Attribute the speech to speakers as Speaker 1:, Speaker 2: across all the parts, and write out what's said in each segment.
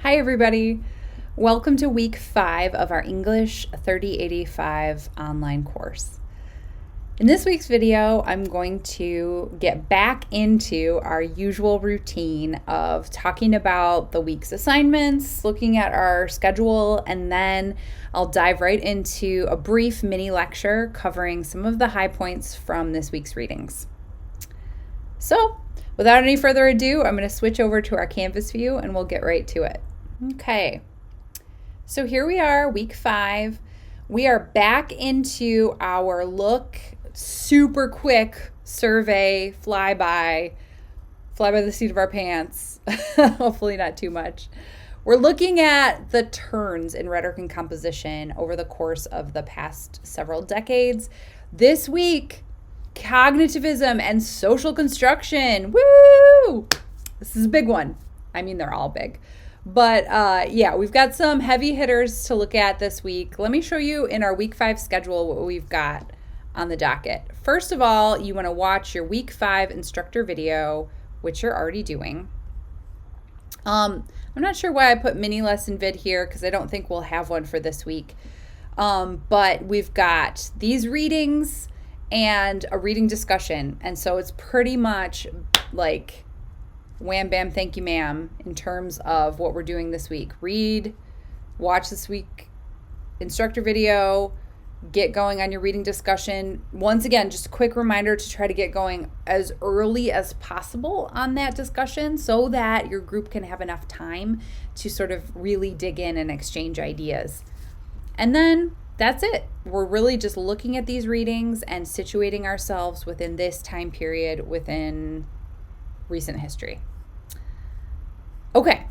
Speaker 1: Hi, everybody. Welcome to week 5 of our English 3085 online course. In this week's video, I'm going to get back into our usual routine of talking about the week's assignments, looking at our schedule, and then I'll dive right into a brief mini lecture covering some of the high points from this week's readings. So, without any further ado, I'm going to switch over to our Canvas view and we'll get right to it. Okay, so here we are, week 5. We are back into our look, super quick survey, fly by the seat of our pants, hopefully not too much. We're looking at the turns in rhetoric and composition over the course of the past several decades. This week, cognitivism and social construction. Woo! This is a big one. I mean, they're all big. But yeah, we've got some heavy hitters to look at this week. Let me show you in our week 5 schedule what we've got on the docket. First of all, you want to watch your week 5 instructor video, which you're already doing. I'm not sure why I put mini lesson vid here because I don't think we'll have one for this week. But we've got these readings and a reading discussion. And so it's pretty much like wham, bam, thank you, ma'am, in terms of what we're doing this week. Read, watch this week instructor video, get going on your reading discussion. Once again, just a quick reminder to try to get going as early as possible on that discussion so that your group can have enough time to sort of really dig in and exchange ideas. And then that's it. We're really just looking at these readings and situating ourselves within this time period within recent history. Okay,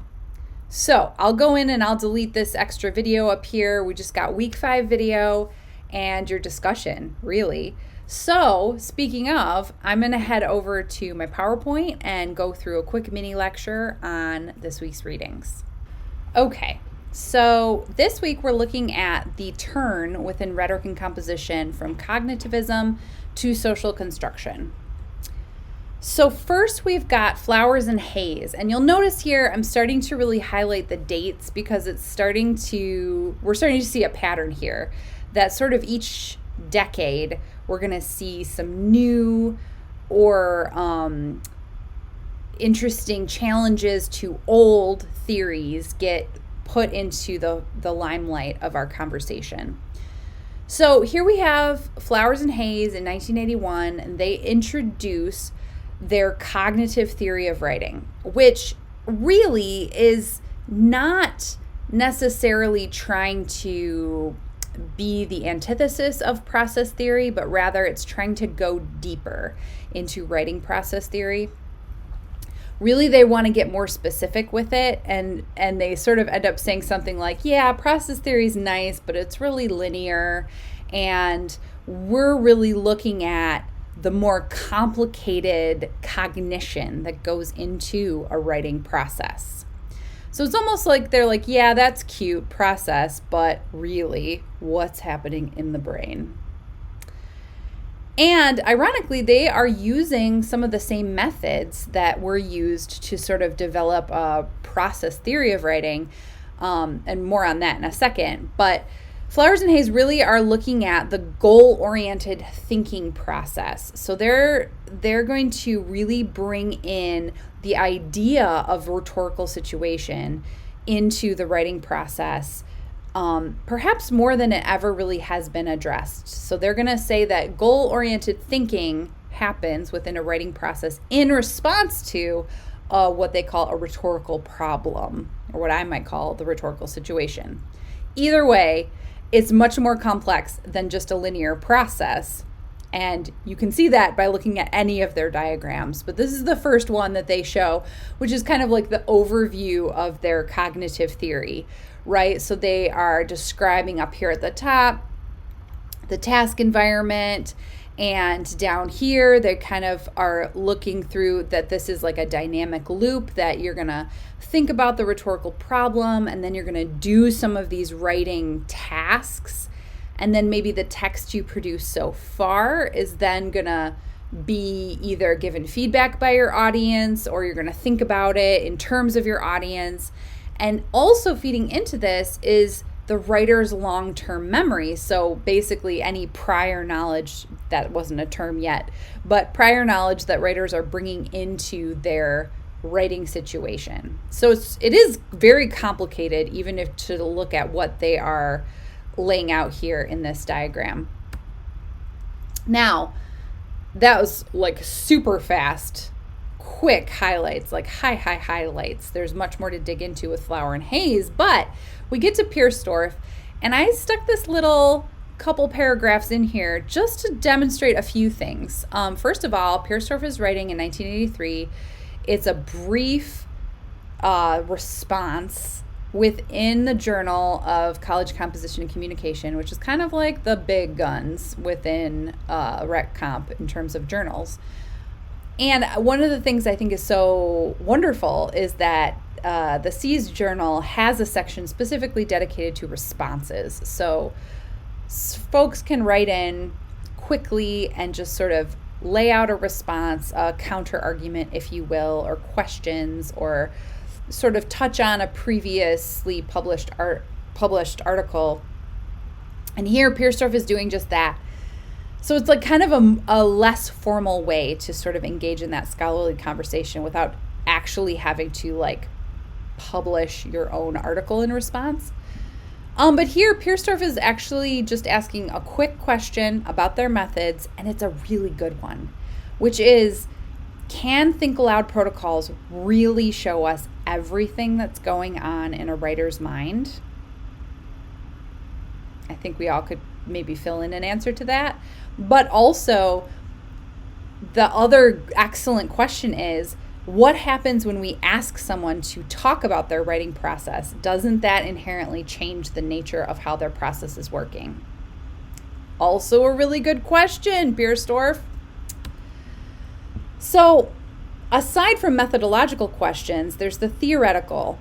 Speaker 1: so I'll go in and I'll delete this extra video up here. We just got week 5 video and your discussion, really. So speaking of, I'm going to head over to my PowerPoint and go through a quick mini lecture on this week's readings. Okay, so this week we're looking at the turn within rhetoric and composition from cognitivism to social construction. So first we've got Flowers and Haze, and you'll notice here I'm starting to really highlight the dates because we're starting to see a pattern here that sort of each decade we're going to see some new or interesting challenges to old theories get put into the limelight of our conversation. So here we have Flowers and Haze in 1981, and they introduce their cognitive theory of writing, which really is not necessarily trying to be the antithesis of process theory, but rather it's trying to go deeper into writing process theory. Really, they want to get more specific with it, and they sort of end up saying something like, yeah, process theory is nice, but it's really linear, and we're really looking at the more complicated cognition that goes into a writing process. So it's almost like they're like, yeah, that's cute, process, but really, what's happening in the brain? And ironically, they are using some of the same methods that were used to sort of develop a process theory of writing, and more on that in a second. But Flowers and Haze really are looking at the goal-oriented thinking process. So they're going to really bring in the idea of rhetorical situation into the writing process, perhaps more than it ever really has been addressed. So they're going to say that goal-oriented thinking happens within a writing process in response to what they call a rhetorical problem, or what I might call the rhetorical situation. Either way, it's much more complex than just a linear process. And you can see that by looking at any of their diagrams. But this is the first one that they show, which is kind of like the overview of their cognitive theory, right? So they are describing up here at the top the task environment, and down here they kind of are looking through that this is like a dynamic loop that you're going to think about the rhetorical problem, and then you're going to do some of these writing tasks, and then maybe the text you produce so far is then going to be either given feedback by your audience, or you're going to think about it in terms of your audience. And also feeding into this is the writer's long-term memory. So basically any prior knowledge, that wasn't a term yet, but prior knowledge that writers are bringing into their writing situation. So it is very complicated, even if to look at what they are laying out here in this diagram. Now, that was like super fast, quick highlights, like high highlights. There's much more to dig into with Flower and Haze, but we get to Pierstorff, and I stuck this little couple paragraphs in here just to demonstrate a few things. First of all, Pierstorff is writing in 1983. It's a brief response within the Journal of College Composition and Communication, which is kind of like the big guns within Rec Comp in terms of journals. And one of the things I think is so wonderful is that the C's Journal has a section specifically dedicated to responses. So folks can write in quickly and just sort of lay out a response, a counter argument, if you will, or questions, or sort of touch on a previously published article. And here Pierstorff is doing just that. So it's like kind of a less formal way to sort of engage in that scholarly conversation without actually having to like publish your own article in response. But here Pierstorff is actually just asking a quick question about their methods, and it's a really good one, which is, can think aloud protocols really show us everything that's going on in a writer's mind? I think we all could maybe fill in an answer to that. But also, the other excellent question is, what happens when we ask someone to talk about their writing process? Doesn't that inherently change the nature of how their process is working? Also a really good question, Pierstorff. So, aside from methodological questions, there's the theoretical.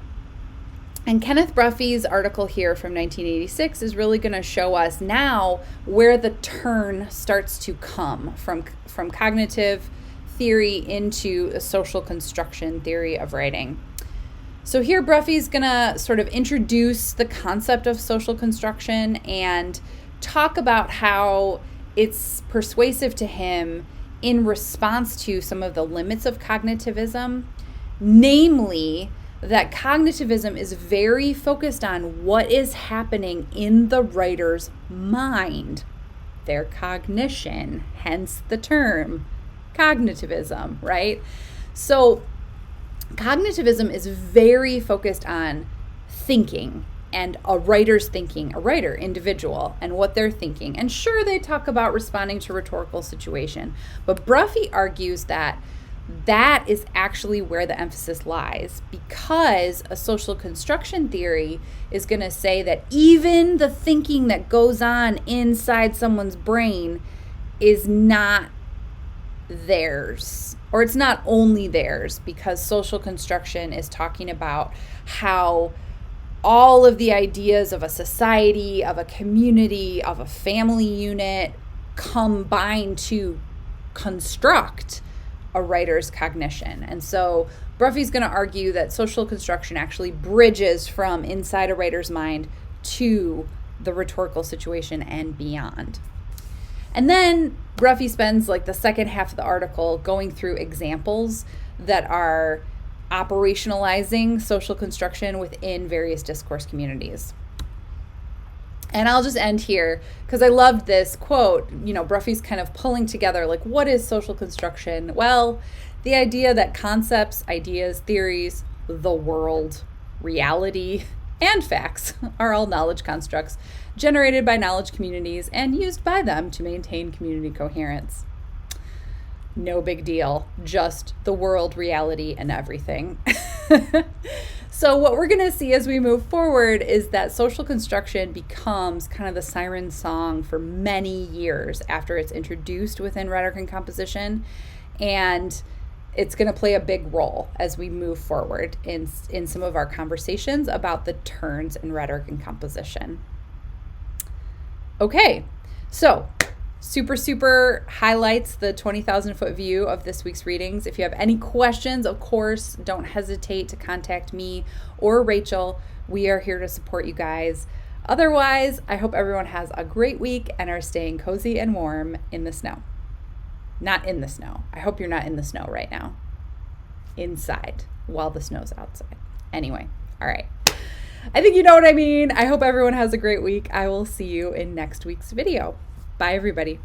Speaker 1: And Kenneth Bruffee's article here from 1986 is really going to show us now where the turn starts to come from cognitive theory into a social construction theory of writing. So here Bruffee's going to sort of introduce the concept of social construction and talk about how it's persuasive to him in response to some of the limits of cognitivism, namely that cognitivism is very focused on what is happening in the writer's mind, their cognition, hence the term cognitivism, right? So cognitivism is very focused on thinking and a writer's thinking, a writer, individual, and what they're thinking. And sure, they talk about responding to rhetorical situation, but Bruffee argues that that is actually where the emphasis lies, because a social construction theory is going to say that even the thinking that goes on inside someone's brain is not theirs, or it's not only theirs, because social construction is talking about how all of the ideas of a society, of a community, of a family unit combine to construct a writer's cognition. And so Bruffee's going to argue that social construction actually bridges from inside a writer's mind to the rhetorical situation and beyond. And then Bruffee spends like the second half of the article going through examples that are operationalizing social construction within various discourse communities. And I'll just end here because I loved this quote. Bruffee's kind of pulling together, like, what is social construction? Well, the idea that concepts, ideas, theories, the world, reality, and facts are all knowledge constructs generated by knowledge communities and used by them to maintain community coherence. No big deal, just the world, reality, and everything. So what we're going to see as we move forward is that social construction becomes kind of the siren song for many years after it's introduced within rhetoric and composition, and it's going to play a big role as we move forward in some of our conversations about the turns in rhetoric and composition. Okay, so super highlights the 20,000 foot view of this week's readings. If you have any questions, of course, don't hesitate to contact me or Rachel. We are here to support you guys. Otherwise, I hope everyone has a great week and are staying cozy and warm in the snow. Not in the snow. I hope you're not in the snow right now. Inside while the snow's outside. Anyway, all right. I think you know what I mean. I hope everyone has a great week. I will see you in next week's video. Bye, everybody.